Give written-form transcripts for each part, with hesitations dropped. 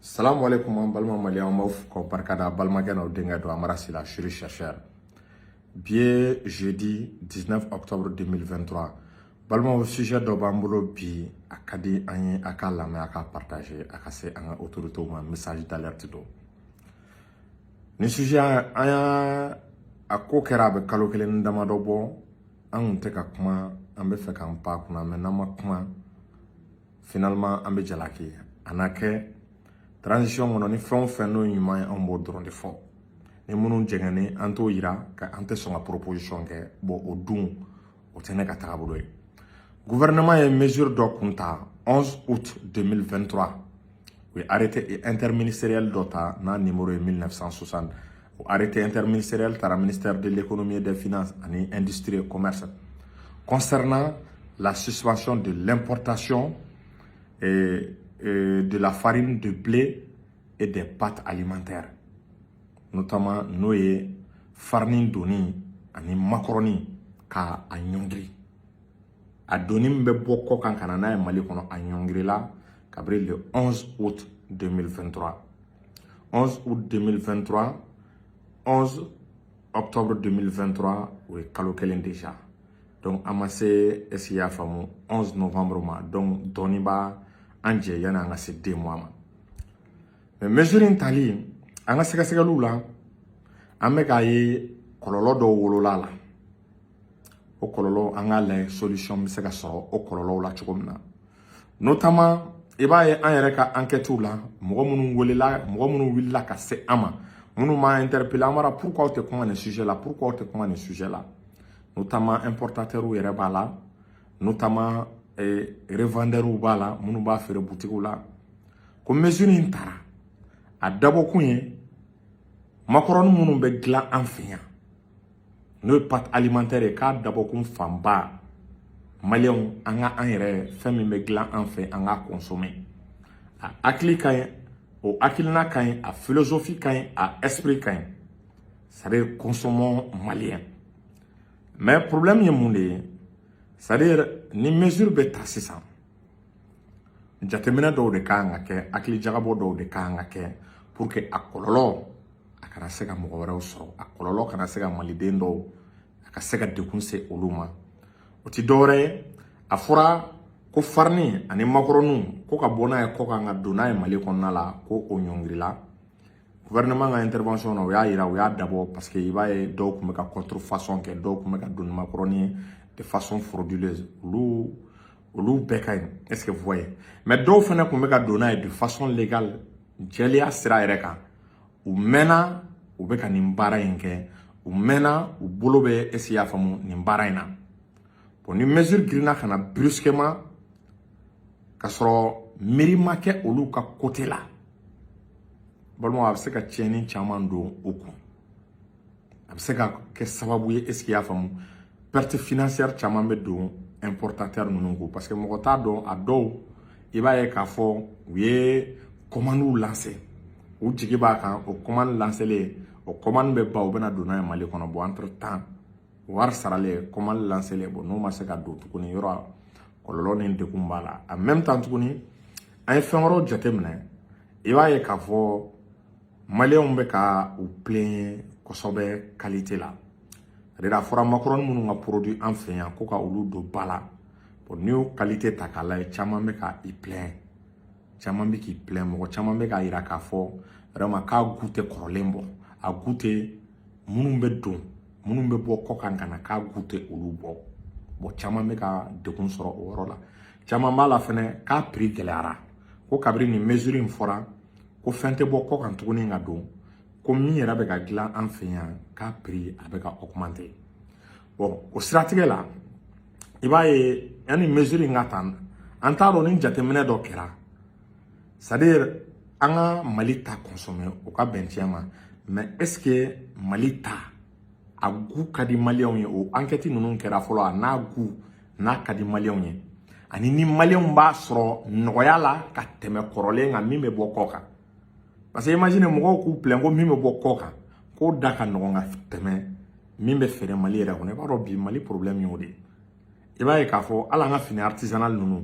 Salam alaikum an balima malien m'aw ko barkada balimakɛ n'aw denkɛ don Amara Sila Chiri chercheur. Bi jeudi 19 octobre 2023. Balima sujet dɔ b'an bolo bi a ka di an ye a ka lamɛn a ka partager a ka se an ka autorités ma message d'alerte do. Ni sujet an y'a a ko kɛra a bɛ kalo kelen damadɔ bɔ an kun tɛ ka kuma an bɛ fɛ k'an pan kunna mais n'an ma kuma finalement an bɛ jalaki a n'a kɛ transition kɔnɔ ni fɛn o fɛn n'o ɲuman ye an b'o dɔrɔn de fɔ ni minnu jɛngɛnni an t'o yira ka an tɛ sɔn ka proposition kɛ bon o dun o tɛ ne ka taabolo ye. Gouvernement ye mesure dɔ kun ta 11 août 2023 o ye arrêté interministériel dɔ ta n'a numéro ye 1960 o arrêté interministériel taara ministère de l'économie et des finances ani industrie et commerce concernant la suspension de l'importation et de la farine de blé et des pâtes alimentaires, notamment n'o ye farine doni ani macaroni ka a ɲɔngiri a doni min bɛ bɔ kɔ kan kana n'a ye Mali kɔnɔ a ɲɔngirila kabiri le 11 août 2023 11 août 2023 11 octobre 2023 o ye kalo kelen déjà donc an ma se est-ce qu'il y'a faamu 11 novembre ma donc dɔɔni b'a an jɛ yani an ka se 2 mois ma mais mesure in tali an ka sɛgɛsɛgɛliw la an bɛ k'a ye kɔlɔlɔ dɔw wolola la o kɔlɔlɔ an k'a layɛ solution bɛ se ka sɔrɔ o kɔlɔlɔw la cogo min na notamment i b'a ye an yɛrɛ ka enquêtew la mɔgɔ minnu wulila ka se an ma minnu m'a interpellé Amara pourquoi aw tɛ kuma nin sujet la pourquoi aw tɛ kuma nin sujet la notamment importateurs yɛrɛ b'a la notamment revendeurs b'a la minnu b'a feere boutiques la ko mesure in taara a dabɔkun ye macaroni minnu bɛ dilan an fɛ yan n'o ye pâte alimentaire ye k'a dabɔkun fanba maliyɛnw an ka an yɛrɛ fɛn min bɛ dilan an fɛ an k'a consommer a hakili ka ɲi o hakilina ka ɲi a philosophie ka ɲi a esprit ka ɲi c'est-à-dire consommons malien mais problème ye mun de ye c'est-à-dire ni mesure bɛ ta sisan jateminɛ dɔw de kan ka kɛ hakili jagabɔ dɔw de kan ka kɛ pour que a kɔlɔlɔ a kana se ka mɔgɔ wɛrɛw sɔrɔ a kɔlɔlɔ kana se ka maliden dɔw a ka se ka dekun se olu ma o ti dɔwɛrɛ ye a fɔra ko farine ani macaroni ko ka bɔ n'a ye kɔ kan ka don n'a ye Mali kɔnɔna la ko o ɲɔngirila gouvernement ka intervention na o y'a yira o y'a dabɔ parce que i b'a ye dɔw kun bɛ ka contrefaçon kɛ dɔw kun bɛ ka don ni macaroni de façon frauduleuse olu bɛɛ ka ɲi est-ce que vous voyez mais dɔw fana kun bɛ ka don n'a ye de façon légale jɛlenya sira yɛrɛ kan u mɛnna u bɛ ka nin baara in kɛ u mɛnna u bolo bɛ est-ce que y'a faamu nin baara in na bon ni mesure girinna ka na brusquement ka sɔrɔ miiri ma kɛ olu ka côté la balimaw a bɛ se ka tiɲɛni caman don o kun a bɛ se ka kɛ sababu ye est-ce que y'a faamu perte financière caman bɛ don importateur ninnu ko parce que mɔgɔ t'a dɔn a dɔw i b'a ye k'a fɔ u ye commandes lancé u jigi b'a kan o commande lancélen o commande bɛ ban u bɛna don n'a ye Mali kɔnɔ bon entre temps wari saralen commande lancélen bon n'o ma se ka don tuguni yɔrɔ kɔlɔlɔ ni degun b'a la en même temps tuguni an ye fɛn wɛrɛw jateminɛ i b'a ye k'a fɔ maliyɛnw bɛ ka u plaigner kosɛbɛ qualité la c'est-à-dire a fɔra macaroni minnu ka produit an fɛ yan ko ka olu don ba la bon n'i y'o qualité ta k'a lajɛ caman bɛ ka i plaindre caman bɛ k'i plaindre mɔgɔ caman bɛ k'a yira k'a fɔ vraiment k'a goût tɛ kɔrɔlen bɔ a goût tɛ minnu bɛ don minnu bɛ bɔ kɔ kan ka na k'a goût tɛ olu bɔ bon caman bɛ ka degun sɔrɔ o yɔrɔ la caman b'a la fɛnɛ k'a prix gɛlɛyara ko kabiri nin mesure in fɔra ko fɛn tɛ bɔ kɔ kan tuguni ka don ko min yɛrɛ bɛ ka dilan an fɛ yan k'a prix a bɛ ka augmenter bon o siratigɛ la i b'a ye yanni mesure in ka ta an t'a dɔn ni jateminɛ dɔ kɛra c'est-à-dire an ka Mali ta consommer o ka bɛn tiɲɛ ma mais est-ce que Mali ta a goût ka di maliyɛnw ye o enquête ninnu kɛra fɔlɔ a n'a goût n'a ka di maliyɛnw ye ani ni maliyɛnw b'a sɔrɔ nɔgɔya la ka tɛmɛ kɔrɔlen kan min bɛ bɔ kɔ kan parce que imagine mɔgɔw k'u plaint ko min bɛ bɔ kɔ kan k'o da ka nɔgɔn ka tɛmɛ min bɛ feere Mali yɛrɛ kɔnɔ i b'a dɔn bi Mali problème y'o de ye i b'a ye k'a fɔ hali an ka fini artisanal ninnu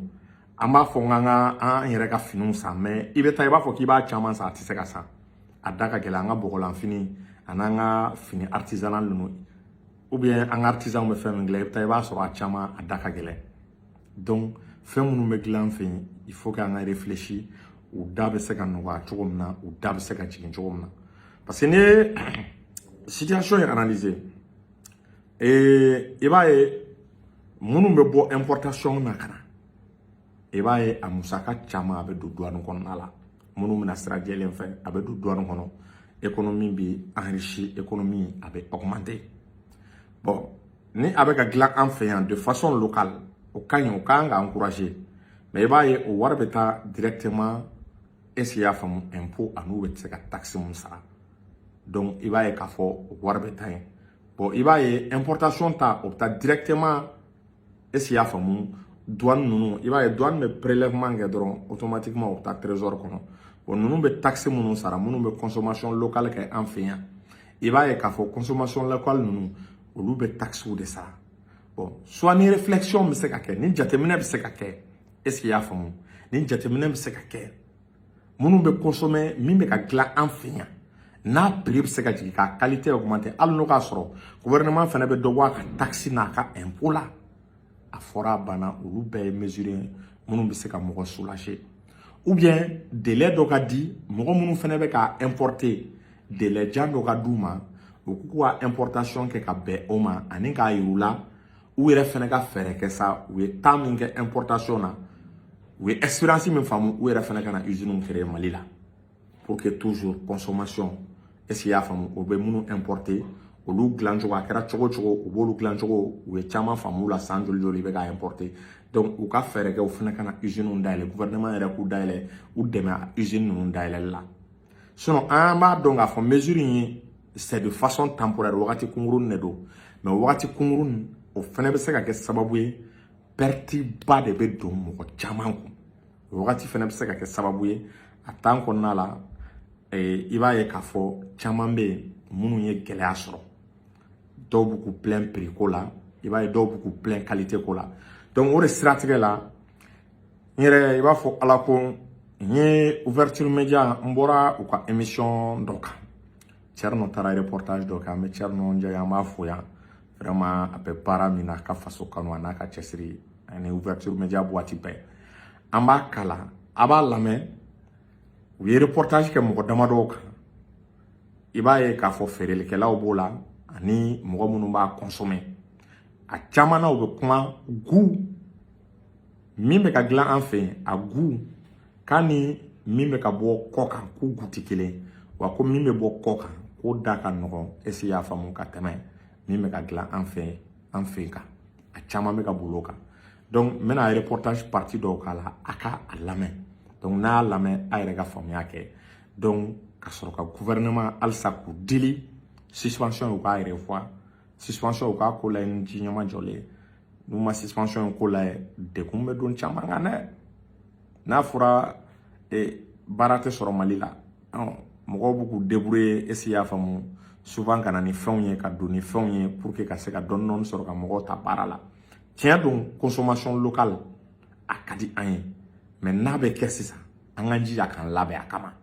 an b'a fɔ an yɛrɛ ka finiw san mais i bɛ taa i b'a fɔ k'i b'a caman san a tɛ se ka san a da ka gɛlɛn an ka bɔgɔlanfini an'an ka fini artisanal ninnu ou bien an ka artisan bɛ fɛn min dilan i bɛ taa i b'a sɔrɔ a caman a da ka gɛlɛn donc fɛn minnu bɛ dilan an fɛ yen il faut que an ka réfléchir u da bɛ se ka nɔgɔya cogo min na u da bɛ se ka jigin cogo min na parce que n'i ye situation ye analyser i b'a ye minnu bɛ bɔ importation na ka na i b'a ye a musaka caman a bɛ don douane kɔnɔna la minnu bɛna sira jɛlen fɛ a bɛ don douane kɔnɔ économie bɛ enrichi économie a bɛ augmenter bon ni a bɛ ka dilan an fɛ yan de façon locale o ka ɲi o ka kan ka encourager mais i b'a ye o wari bɛ taa directement est-ce qu'il y'a faamu impôt an'u bɛ se ka taxe mun sara donc i b'a ye k'a fɔ o wari bɛ taa yen bon i b'a ye importation ta o bɛ taa directement est-ce qu'il y'a faamu douane ninnu i b'a ye douane bɛ prélèvement kɛ dɔrɔn automatiquement o bɛ taa trésor kɔnɔ bon ninnu bɛ taxe minnu sara minnu bɛ consommation locale kɛ an fɛ yan i b'a ye k'a fɔ consommation locale ninnu olu bɛ taxew de sara bon soit ni réflexion bɛ se ka kɛ ni jateminɛ bɛ se ka kɛ est-ce qu'il y'a faamu ni jateminɛ bɛ se ka kɛ minnu bɛ consommer min bɛ ka dilan an fɛ yan n'a prix bɛ se ka jigin ka qualité augmenter hali n'o k'a sɔrɔ gouvernement fana bɛ dɔ bɔ a ka taxe n'a ka impôt la a fɔra a banna olu bɛɛ ye mesure minnu bɛ se ka mɔgɔ soulager ou bien délai dɔ ka di mɔgɔ minnu fana bɛ ka importer délai jan dɔ ka d'u ma u k'u ka importation kɛ ka bɛn o ma ani k'a yir'u la u yɛrɛ fana ka fɛɛrɛ kɛ sa u ye temps min kɛ importation na u ye expérience min faamu u yɛrɛ fana ka na usine créer Mali la pour que toujours consommation est-ce qu'il y'a faamu o bɛ minnu importer olu dilan cogo a kɛra cogo cogo u b'olu dilan cogo u ye caman faamu la san joli joli bɛ ka importer donc u ka fɛɛrɛ kɛ u fana ka na usine dayɛlɛ gouvernement yɛrɛ k'u dayɛlɛ u dɛmɛ a usine ninnu dayɛlɛli la sinon an b'a dɔn k'a fɔ mesure in c'est de façon temporaire wagati kunkurunin de don mais wagati kunkurunin o fana bɛ se ka kɛ sababu ye perte ba de bɛ don mɔgɔ caman kun wagati fana bɛ se ka kɛ sababu ye a temps kɔnɔna la i b'a ye k'a fɔ caman bɛ yen minnu ye gɛlɛya sɔrɔ dɔw b'u k'u plaint prix ko la i b'a ye dɔw b'u k'u plaint qualité ko la donc o de siratigɛ la n yɛrɛ i b'a fɔ ala ko n ye ouverture média n bɔra u ka émission dɔ kan Thierno taara reportage dɔ kɛ an bɛ Thierno Ndiaye an b'a fo yan vraiment a bɛ baara min na a ka faso kanu a n'a ka cɛsiri ani ouverture média boîte bɛɛ an b'a kala a b'a lamɛn u ye reportage kɛ mɔgɔ damadɔw kan i b'a ye k'a fɔ feerelikɛlaw b'o la ani mɔgɔ minnu b'a consommer a caman na u bɛ kuma goût min bɛ ka dilan an fɛ yen a goût k'a ni min bɛ ka bɔ kɔ kan k'u goût tɛ kelen wa ko min bɛ bɔ kɔ kan k'o da ka nɔgɔn est-ce qu'il y'a faamu ka tɛmɛ min bɛ ka dilan an fɛ kan a caman bɛ ka bolo kan donc n bɛna reportage partie dɔw k'a la a ka a lamɛn donc n'a y'a lamɛn a yɛrɛ ka faamuya kɛ donc ka sɔrɔ ka gouvernement halisa k'u deli suspension u k'a yɛrɛ fɔ suspension u k'a ko la ni ji ɲɛma jɔlen n'u ma suspension ko la dekun bɛ don caman kan dɛ n'a fɔra baara tɛ sɔrɔ Mali la mɔgɔw b'u k'u débrouiller est-ce qu'il y'a faamu souvent ka na ni fɛnw ye ka don ni fɛnw ye pour que ka se ka dɔɔni dɔɔni sɔrɔ ka mɔgɔw ta baara la tiɲɛ don consommation locale a ka di an ye mais n'a bɛ kɛ sisan an ka jija k'an labɛn a kama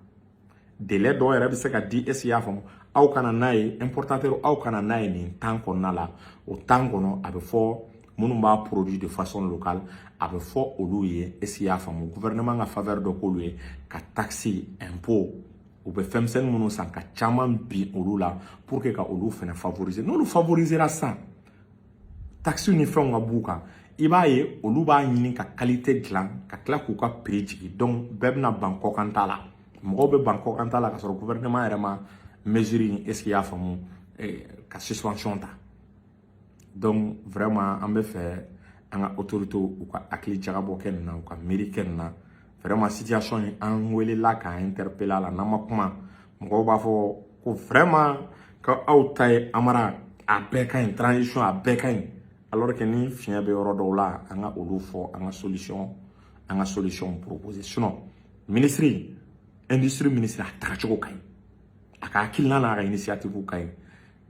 délai dɔw yɛrɛ bɛ se ka di est-ce qu'il y'a faamu aw kana n'a ye importateur aw kana n'a ye nin temps kɔnɔna la o temps kɔnɔ a bɛ fɔ minnu b'a produit de façon locale a bɛ fɔ olu ye est-ce qu'il y'a faamu gouvernement ka faveur dɔ k'olu ye ka taxe impôt u bɛ fɛnmisɛnnin minnu san ka caman bin olu la pour que ka olu fana favoriser n'olu favorisera sisan taxe ni fɛnw ka b'u kan i b'a ye olu b'a ɲini ka qualité dilan ka tila k'u ka prix jigin donc bɛɛ bɛna ban kɔkan ta la mɔgɔw bɛ ban kɔkan ta la ka sɔrɔ gouvernement yɛrɛ ma mesure in est-ce qu'il y'a faamu ka suspension ta donc vraiment an bɛ fɛ an ka autorité u ka hakili jagabɔ kɛ nin na u ka miiri kɛ nin na vraiment situation in an welela k'an interpeller a la n'an ma kuma mɔgɔw b'a fɔ ko vraiment ka aw ta ye amara a bɛɛ ka ɲi transition a bɛɛ ka ɲi alors que ni fiɲɛ bɛ yɔrɔ dɔw la an ka olu fɔ an ka solution proposer sinon ministre industrie ministre a tagacogo ka ɲi a ka hakilina n'a ka initiative ka ɲi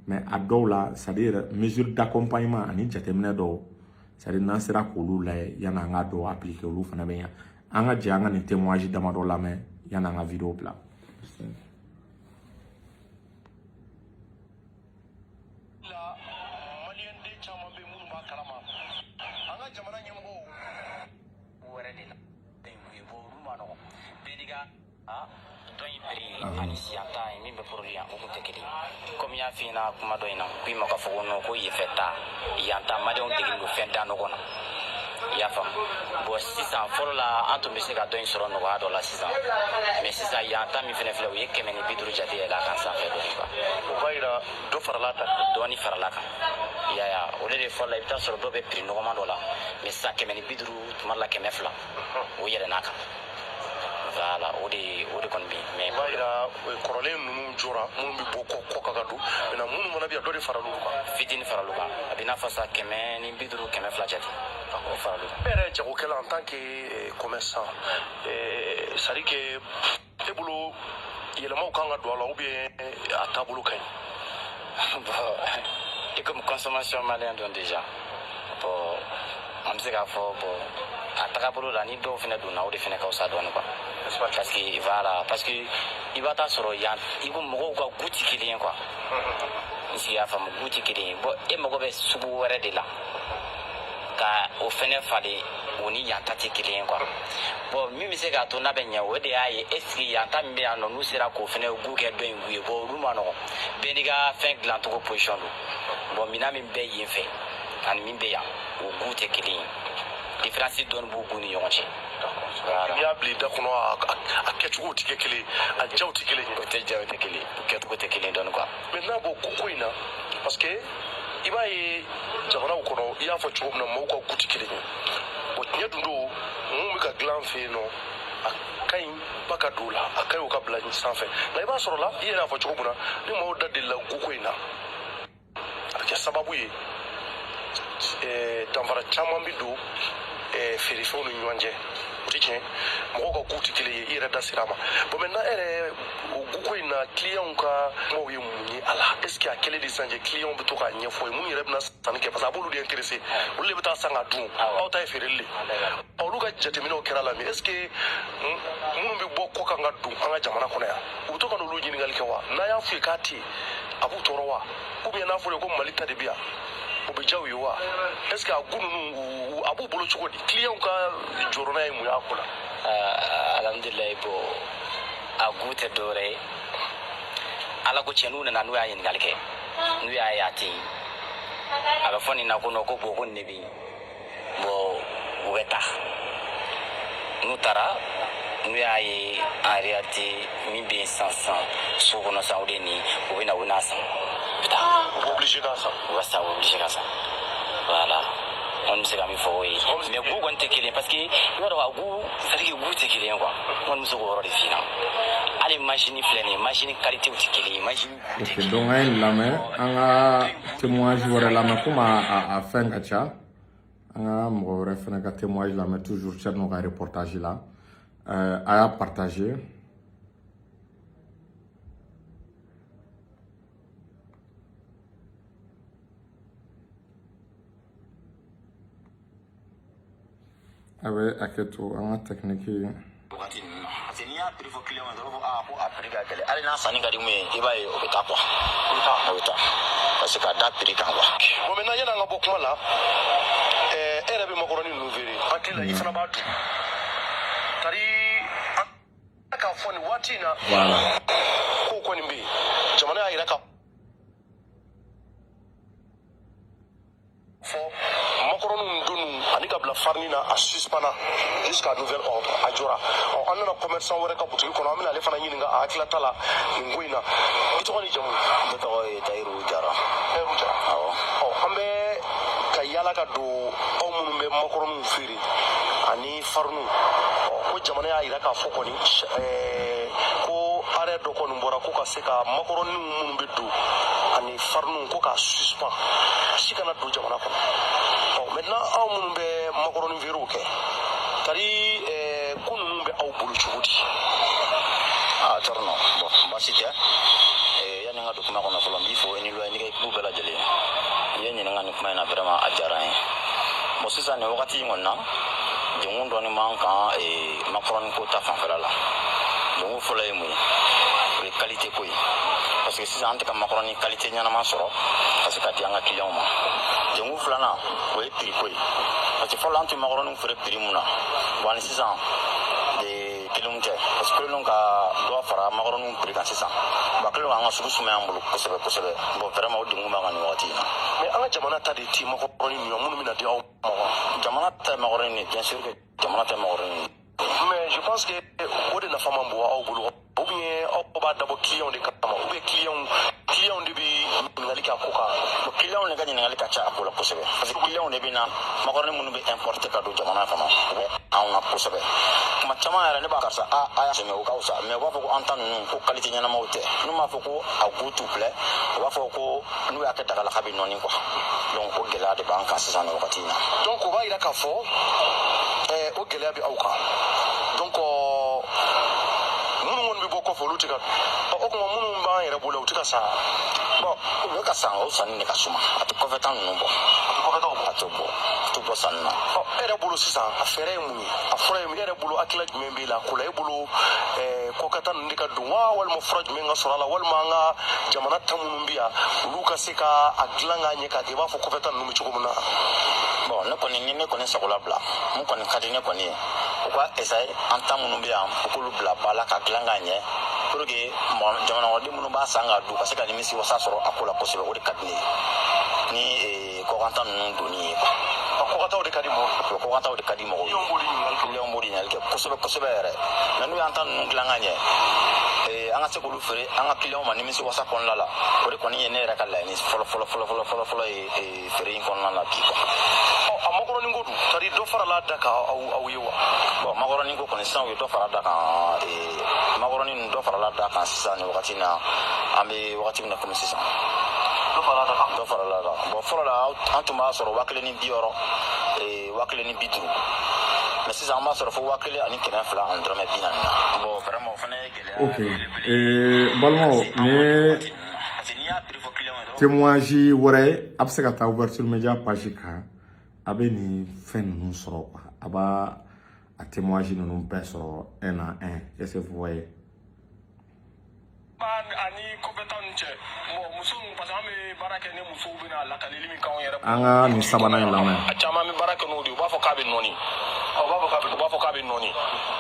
mais a dɔw la c'est-à-dire mesure d'accompagnement ani jateminɛ dɔw c'est-à-dire n'an sera k'olu layɛ yani an ka dɔw appliquer olu fana bɛ yan an ka jɛ an ka nin témoignage damadɔ lamɛn yani an ka vidéo bila. ani siyanta ye min bɛ poroli yan o kun tɛ kelen komi y'a f'i ɲɛna kuma dɔ in na ko i ma ka fɔ ko ko yenfɛ ta yanta maliyɛnw degeli don fɛn da ɲɔgɔn na i y'a faamu bon sisan fɔlɔ la an tun bɛ se ka dɔ in sɔrɔ nɔgɔya dɔ la sisan mais sisan yanta min fɛnɛ filɛ o ye 150 jate yɛlɛ a kan sanfɛ dɔɔni quoi o b'a yira dɔ farala kan dɔɔni farala kan i y'a ye o de fɔlɔ la i bɛ taa sɔrɔ dɔw bɛ prix nɔgɔman dɔ la mais sisan 150 tuma la 200 o yɛlɛn'a kan. Voilà, o de kɔni bi mais b'a yira kɔrɔlen ninnu jɔra minnu bɛ bɔ kɔ ka don maintenant minnu mana bɛ yan dɔ de faral'u kan fitini faral'u kan a bɛ n'a fɔ sa 150 200 jate o faral'u kan. E yɛrɛ jagokɛla en tant que commerçant c'est à dire que e bolo yɛlɛmaw kan ka don a la ou bien a taabolo ka ɲi. Bon et comme consommation malien don déjà bon an bɛ se k'a fɔ bon a tagabolo la ni dɔw fɛnɛ donna o de fɛnɛ ka fisa dɔɔni quoi parce que voilà parce que i b'a taa sɔrɔ yan i ko mɔgɔw ka goût tɛ kelen ye quoi n sigi y'a faamu goût tɛ kelen ye bon e mago bɛ sugu wɛrɛ de la ka o fɛnɛ falen o ni yan ta tɛ kelen ye quoi bon min bɛ se k'a to n'a bɛ ɲɛ o de y'a ye est ce que yan ta min bɛ yan nɔ n'u sera k'o fɛnɛ goût kɛ dɔ in goût ye bon olu ma nɔgɔn bɛɛ n'i ka fɛn dilancogo position don bon minan min bɛ yen fɛ ani min bɛ yan o goût tɛ kelen ye différence dɔɔni b'u k'u ni ɲɔgɔn cɛ. N'i y'a bila i da kɔnɔ a kɛcogow tɛ kɛ kelen a jaw tɛ kelen ye. O tɛ jaw tɛ kelen o kɛcogo tɛ kelen dɔɔni quoi. maintenant bon ko in na parce que i b'a ye jamanaw kɔnɔ i y'a fɔ cogo min na mɔgɔw ka goût tɛ kelen ye bon tiɲɛ dun don mun bɛ ka dilan an fɛ yen nɔ a ka ɲi ba ka don o la a ka ɲi o ka bila sanfɛ nka i b'a sɔrɔ la i yɛrɛ y'a fɔ cogo min na ni mɔgɔw da delila ko in na a bɛ kɛ sababu ye danfara caman bɛ don feerefɛnw ni ɲɔgɔn cɛ o tɛ tiɲɛ mɔgɔw ka goût tɛ kelen ye i yɛrɛ da sera a ma bon maintenant e yɛrɛ o goût in na clients ka kumaw ye mun ye a la est ce que a kɛlen de sisan cɛ clients bɛ to k'a ɲɛfɔ ye minnu yɛrɛ bɛna sanni kɛ parce que a b'olu de intéressé olu de bɛ taa san ka dun aw ta ye feereli de olu ka jateminɛw kɛra la mais est ce que minnu bɛ bɔ kɔ kan ka don an ka jamana kɔnɔ yan u bɛ to ka n'olu ɲininkali kɛ wa n'a y'a f'u ye k'a tɛ yen a b'u tɔɔrɔ wa ou bien n'a fɔra ko mali ta de bɛ yan o bɛ diya u ye wa est ce que a goût ninnu a b'u bolo cogo di clients ka jɔyɔrɔ n'a ye mun y'a ko la. alhamdulilayi bon a goût tɛ dɔwɛrɛ ye ala ko tiɲɛ n'u nana n'u y'a ɲininkali kɛ n'u y'a ye a tɛ yen a bɛ fɔ nin na ko non ko bon ko nin de bɛ yen bon u bɛ taa n'u taara n'u y'a ye en réalité min bɛ yen sisan sugu kɔnɔ sisan o de ye nin u bɛ na u bɛ n'a san u bɛ taa u bɛ obligé k'a san u bɛ sa u bɛ obligé k'a san voilà on bɛ se ka min fɔ o ye mais goût kɔni tɛ kelen parce que i b'a dɔn a goût c'est à dire que goût tɛ kelen ye quoi n kɔni bɛ se k'o yɔrɔ de f'i ɲɛna hali machine filɛ nin ye machine qualité tɛ kelen ye machine. ok donc an ye lamɛn an ka témoignage wɛrɛ lamɛn komi a fɛn ka ca an ka mɔgɔ wɛrɛ fɛnɛ ka témoignage lamɛn toujours Thierno ka reportage la a y'a partager. a bɛ hakɛ to an ka technique ye. Wagati ninnu na parce que n'i y'a prix fɔ client ma dɔrɔn ko a prix ka gɛlɛn hali n'a sanni ka di mun ye i b'a ye o bɛ taa quoi o bɛ taa parce que k'a da prix kan quoi. bon maintenant yan'an ka bɔ kuma la e yɛrɛ bɛ makɔrɔni ninnu feere an hakili la i fana b'a dun c'est à dire k'a fɔ nin waati in na kow kɔni bɛ yen jamana y'a yira ka fɔ makɔrɔni donni ani ka bila farine na a suspend jusqu'à nouvel ordre a jɔra an nana commerçant wɛrɛ ka butigi kɔnɔ an bɛna ale fana ɲininka a hakilata la nin ko in na i tɔgɔ ni jamu. ne tɔgɔ ye Tayiru Jara. Tayiru Jara awɔ an bɛ ka yaala ka don aw minnu bɛ makɔrɔniw feere ani fariniw ko jamana y'a yira k'a fɔ kɔni ko arrêt dɔ kɔni bɔra ko ka se ka makɔrɔniw minnu bɛ don ani fariniw ko k'a suspend si kana don jamana kɔnɔ maintenant aw minnu bɛ makɔrɔni feerew kɛ c'est-à-dire ko ninnu bɛ aw bolo cogo di. Thierno bon baasi tɛ yanni n ka don kuma kɔnɔ fɔlɔ n b'i fo i ni lɔya n'i ka équipe bɛɛ lajɛlen i ye ɲininka nin kuma in na vraiment a diyara n ye bon sisan nin wagati in kɔni na jɛngun dɔɔni b'an kan macaroni ko ta fanfɛla la jɛngun fɔlɔ ye mun ye o ye qualité ko ye parce que sisan an tɛ ka macaroni qualité ɲɛnama sɔrɔ ka se ka di an ka clients ma jɛngun filanan o ye prix ko ye parce que fɔlɔ an tun macaroni feere prix mun na bon ni sisan kelenw tɛ parce que kelenw ka dɔ fara macaroni prix kan sisan ba kelenw an ka sugu sumaya an bolo kosɛbɛ kosɛbɛ bon vraiment o degun b'an kan nin wagati in na mais an ka jamana ta de ti macaroni ninnu minnu bɛna di aw ma wa jamana ta macaroni bien sûr que jamana ta macaroni mais je pense que o de nafa man bon aw bolo ou bien aw b'a dabɔ client de kama ou bien client de bɛ ɲininkali kɛ a ko kan bon client de ka ɲininkali ka ca a ko la kosɛbɛ parce que client de bɛ na macaroni minnu bɛ importer ka don jamana kɔnɔ u bɛ anw na kosɛbɛ kuma caman yɛrɛ ne b'a karisa a y'a sɛmɛ o ka fisa mais u b'a fɔ ko an ta ninnu ko qualité ɲɛnamaw tɛ n'u m'a fɔ ko a goût t'u plaît u b'a fɔ ko n'u y'a kɛ daga la k'a bɛ nɔɔni quoi donc o gɛlɛya de b'an kan sisan nin wagati in na donc o b'a yira k'a fɔ o gɛlɛya bɛ aw kan donc minnu kɔni bɛ bɔ kɔfɛ olu tɛ ka o tuma minnu b'an yɛrɛ bolo u tɛ ka sa bon u bɛ ka san o sanni de ka suma a tɛ kɔfɛ tan ninnu bɔ a tɛ kɔfɛtaw bɔ a tɛ bɔ sanni na e yɛrɛ bolo sisan a fɛɛrɛ ye mun ye a fɔra ye e yɛrɛ bolo hakilila jumɛn b'e la ko la e bolo kɔkɛta ninnu de ka don wa walima fura jumɛn ka sɔrɔ a la walima an ka jamana ta minnu bɛ yan olu ka se ka a dilan k'a ɲɛ k'a kɛ i b'a fɔ kɔfɛta ninnu bɛ cogo min na bon ne kɔni sagola bila mun kɔni ka di ne kɔni ye u ka essayer an ta minnu bɛ yan u k'olu bila ba la ka dilan k'a ɲɛ pour que jamanakɔnɔden minnu b'a san k'a dun ka se ka nimisi wasa sɔrɔ a ko la kosɛbɛ o de ka di ne ye ni kɔkanta ninnu donni ye a kɔkɛtaw de ka di mɔgɔw kɔkataw de ka di mɔgɔw ye client b'o de ɲininkali kɛ kosɛbɛ kosɛbɛ yɛrɛ mais n'u y'an ta ninnu dilan ka ɲɛ an ka se k'olu feere an ka client ma nimisi wasa kɔnɔna la o de kɔni ye ne yɛrɛ ka laɲini fɔlɔ ye feere in kɔnɔna la bi quoi a macaroni ko dun c'est à dire dɔ farala da kan aw ye wa bon macaroni ko kɔni sisan u ye dɔ fara da kan macaroni ninnu dɔ farala da kan sisan nin wagati in na an bɛ wagati min na komi sisan dɔ farala da kan dɔ farala da bon fɔlɔ la an tun b'a sɔrɔ 1,60 1,50 mais sisan an b'a sɔrɔ fo 1,200 ani 440 na bon vraiment o fana ye gɛlɛya ok balimaw ni témoignage wɛrɛ a bɛ se ka taa ouverture media page kan a bɛ nin fɛn ninnu sɔrɔ quoi a b'a a témoignage ninnu bɛɛ sɔrɔ un à un est-ce que vous voyez ani kɔfɛta ninnu cɛ bon muso ninnu parce que an bɛ baara kɛ ni musow bɛna lakalili min k'anw yɛrɛ an ka nin sabanan in lamɛn a caman bɛ baara kɛ n'o de ye u b'a fɔ k'a bɛ nɔɔni u b'a fɔ k'a bɛ nɔɔni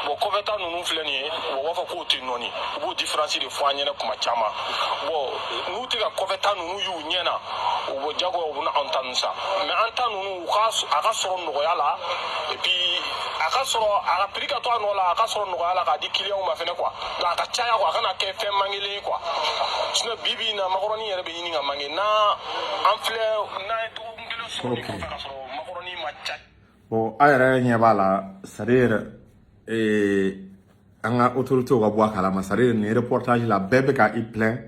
bon kɔfɛta ninnu filɛ nin ye u b'a fɔ k'o tɛ nɔɔni u b'o différence de fɔ an ɲɛna kuma caman bon n'u tɛ ka kɔfɛta ninnu y'u ɲɛ na u bɛ jagoya u bɛ na an ta ninnu san mais an ta ninnu a ka sɔrɔ nɔgɔya la et puis a ka sɔrɔ a ka prix ka to a nɔ la a ka sɔrɔ nɔgɔya la k'a di client ma fɛnɛ quoi donc a ka caya quoi a kana kɛ fɛn mangelen ye quoi sinon bi bi in na macaroni yɛrɛ bɛ ɲini ka mange n'a an filɛ n'a ye dɔgɔkun kelen sɔrɔ de kɔfɛ ka sɔrɔ macaroni ma ca bon a yɛrɛ ɲɛ b'a la c'est à dire an ka autorités ka bɔ a kalama c'est à dire nin reportage la bɛɛ bɛ ka i plaint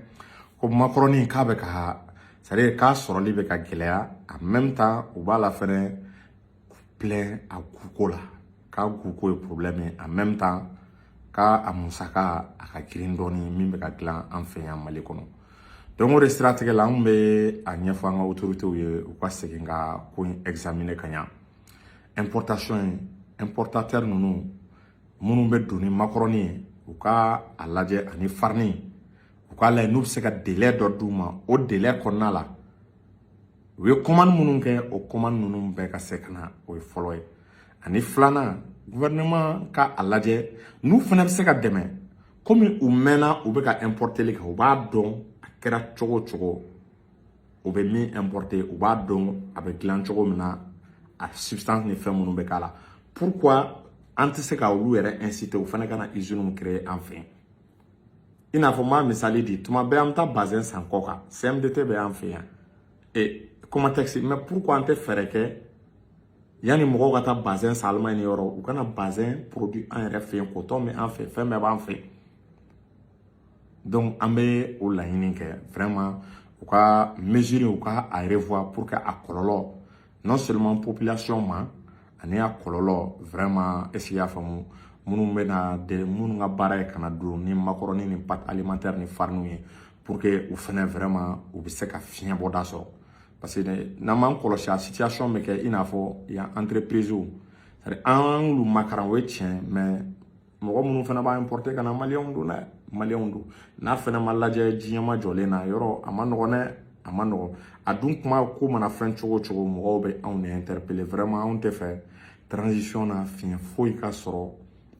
ko macaroni k'a bɛ ka c'est à dire k'a sɔrɔli bɛ ka gɛlɛya en même temps u b'a la fɛnɛ plaint a guko la k'a guko ye problème ye en même temps k'a musaka a ka girin dɔɔni min bɛ ka dilan an fɛ yan Mali kɔnɔ donc o de siratigɛ la an bɛ a ɲɛfɔ an ka autorités ye u ka segin ka ko in examiner ka ɲɛ importation importateur ninnu minnu bɛ don ni macaroni ye u ka a lajɛ ani farine u k'a lajɛ n'u bɛ se ka délai dɔ d'u ma o délai kɔnɔna la u ye commande minnu kɛ o commande ninnu bɛɛ ka se ka na o ye fɔlɔ ye ani filanan gouvernement ka a lajɛ n'u fana bɛ se ka dɛmɛ komi u mɛnna u bɛ ka importer kɛ u b'a dɔn a kɛra cogo o cogo u bɛ min importer u b'a dɔn a bɛ dilan cogo min na a substance ni fɛn minnu bɛ k'a la pourquoi an tɛ se ka olu yɛrɛ inciter u fana ka na usine créer an fɛ i n'a fɔ n b'a misali di tuma bɛɛ an bɛ taa bazin san kɔ kan CMDT bɛ an fɛ yan Comatex mais pourquoi an tɛ fɛɛrɛ kɛ yanni mɔgɔw ka taa bazin san Allemagne yɔrɔ u kana bazin produit an yɛrɛ fɛ yen coton bɛ an fɛ fɛn bɛɛ b'an fɛ donc an bɛ o laɲini kɛ vraiment u ka mesure u ka a revoir pour que a kɔlɔlɔ non seulement population ma ani a kɔlɔlɔ vraiment est-ce que y'a faamu minnu bɛ na minnu ka baara ye kana don ni macaroni ni pâte alimentaire ni farine ye pour que u fana vraiment u bɛ se ka fiɲɛ bɔda sɔrɔ parce que n'an m'an kɔlɔsi a situation bɛ kɛ i n'a fɔ yan entreprise c'est-à-dire an lu makaran o ye tiɲɛ mais mɔgɔ minnu fana b'a importer ka na maliyɛnw don dɛ maliyɛnw don n'a fana ma lajɛ diɲɛma jɔlen na yɔrɔ a ma nɔgɔn dɛ a ma nɔgɔn a dun kuma ko mana fɛn cogo cogo mɔgɔw bɛ anw de interpeller vraiment anw tɛ fɛ transition na fiɲɛ foyi ka sɔrɔ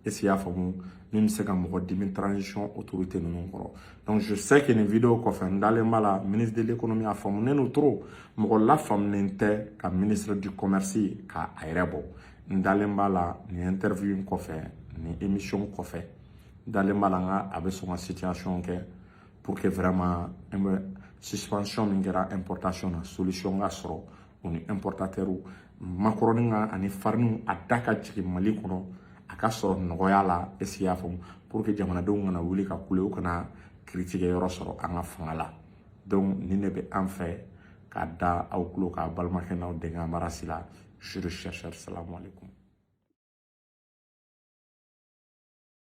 est-ce qu'il y'a faamu min bɛ se ka mɔgɔ dimi transition autorité ninnu kɔrɔ donc je sais que nin vidéo kɔfɛ n dalen b'a la ministre de l'économie a faamunen don trop mɔgɔ lafaamunen tɛ ka ministre du commerce ka a yɛrɛ bɔ n dalen b'a la nin interview kɔfɛ nin émission kɔfɛ n dalen b'a la n ka a bɛ sɔn ka situation kɛ pour que vraiment an bɛ suspension min kɛra importation na solution ka sɔrɔ o ni importateur makɔrɔni ka ani farine a da ka jigin Mali kɔnɔ a ka sɔrɔ nɔgɔya la est ce qu'il y'a faamu pour que jamanadenw kana wuli ka kule u kana critique yɔrɔ sɔrɔ an ka fanga la donc nin de bɛ an fɛ k'a da aw tulo k'a balimakɛ n'aw denkɛ marasi la je chercheur salamu alaikum